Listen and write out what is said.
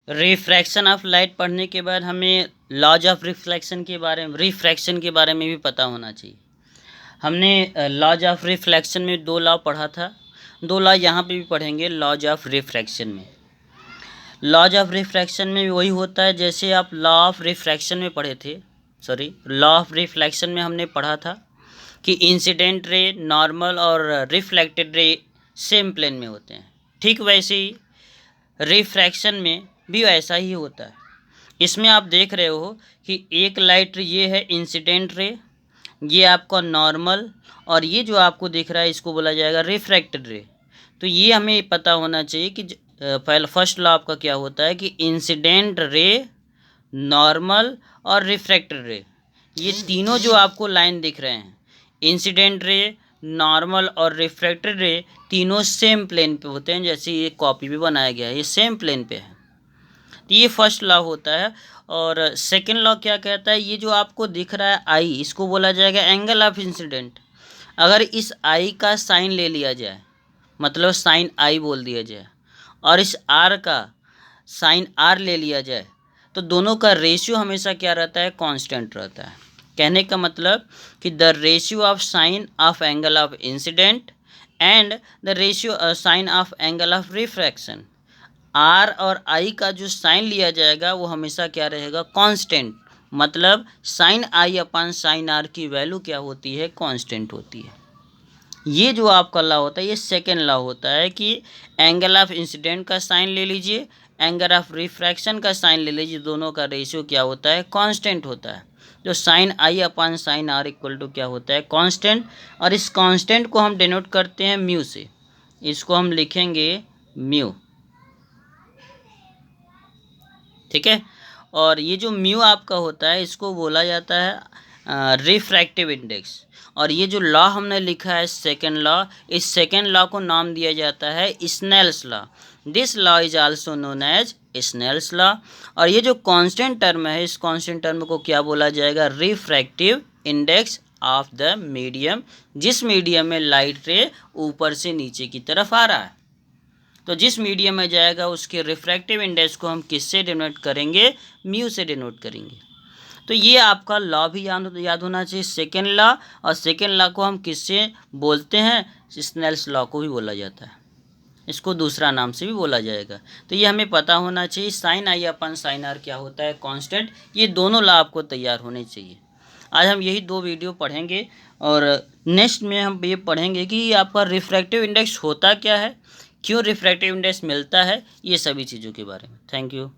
Refraction of light पढ़ने के बाद हमें लॉज ऑफ रिफ्लेक्शन के बारे में रिफ्रैक्शन के बारे में भी पता होना चाहिए। हमने लॉज ऑफ रिफ्लेक्शन में 2 लॉ पढ़ा था, 2 लॉ यहाँ पे भी पढ़ेंगे लॉज ऑफ रिफ्रैक्शन में। लॉज ऑफ रिफ्रैक्शन में वही होता है जैसे आप लॉ ऑफ रिफ्रैक्शन में पढ़े थे, लॉ ऑफ रिफ्लेक्शन में हमने पढ़ा था कि इंसिडेंट रे, नॉर्मल और रिफ्लेक्टेड रे सेम प्लेन में होते हैं। ठीक वैसे ही रिफ्रैक्शन में भी ऐसा ही होता है। इसमें आप देख रहे हो कि एक लाइट ये है इंसिडेंट रे, ये आपका नॉर्मल, और ये जो आपको दिख रहा है इसको बोला जाएगा रिफ्रैक्टेड रे। तो ये हमें पता होना चाहिए कि पहला फर्स्ट लॉ आपका क्या होता है कि इंसिडेंट रे, नॉर्मल और रिफ्रैक्टेड रे, ये तीनों जो आपको लाइन दिख रहे हैं, इंसिडेंट रे, नॉर्मल और रिफ्रैक्टेड रे, तीनों सेम प्लेन पे होते हैं। जैसे ये कॉपी भी बनाया गया है, ये सेम प्लेन पे है। तो ये फर्स्ट लॉ होता है। और सेकंड लॉ क्या कहता है, ये जो आपको दिख रहा है आई, इसको बोला जाएगा एंगल ऑफ इंसिडेंट। अगर इस आई का साइन ले लिया जाए, मतलब साइन आई बोल दिया जाए, और इस आर का साइन आर ले लिया जाए, तो दोनों का रेशियो हमेशा क्या रहता है, कांस्टेंट रहता है। कहने का मतलब कि the ratio of sine of angle of incident and the ratio sine of angle of refraction, r और आई का जो साइन लिया जाएगा वो हमेशा क्या रहेगा, कांस्टेंट। मतलब sine I upon sine r की वैल्यू क्या होती है, कांस्टेंट होती है। ये जो आपका लॉ होता है ये सेकेंड लॉ होता है कि एंगल ऑफ इंसिडेंट का साइन ले लीजिए, एंगल ऑफ रिफ्रैक्शन का साइन ले लीजिए, दोनों का रेशियो क्या होता है, कांस्टेंट होता है। जो sine I upon sine r equal to क्या होता है, कांस्टेंट। और इस कांस्टेंट को हम डिनोट करते हैं म्यू से, इसको हम लिखेंगे म्यू, ठीक है। और ये जो म्यू आपका होता है इसको बोला जाता है रिफ्रैक्टिव इंडेक्स। और ये जो लॉ हमने लिखा है सेकेंड लॉ, इस सेकेंड लॉ को नाम दिया जाता है Snell's law. This law is also known as Snell's law. और ये जो कांस्टेंट टर्म है, इस कांस्टेंट टर्म को क्या बोला जाएगा, refractive index of the medium, जिस मीडियम में लाइट रे ऊपर से नीचे की तरफ आ रहा है। तो जिस मीडियम में जाएगा उसके रिफ्रैक्टिव इंडेक्स को हम किससे डिनोट करेंगे, म्यू से डिनोट करेंगे। तो ये आपका लॉ भी याद होना चाहिए, सेकेंड लॉ। और सेकेंड लॉ को हम किससे बोलते हैं, स्नेल्स लॉ को भी बोला जाता है, इसको दूसरा नाम से भी बोला जाएगा। तो ये हमें पता होना चाहिए, sine I upon sine r क्या होता है, कांस्टेंट। ये दोनों लॉ आपको तैयार होने चाहिए। आज हम यही 2 वीडियो पढ़ेंगे और नेक्स्ट में हम ये पढ़ेंगे कि आपका रिफ्रैक्टिव इंडेक्स होता क्या है, क्यों रिफ्रैक्टिव इंडेक्स मिलता है, ये सभी चीज़ों के बारे में। Thank you.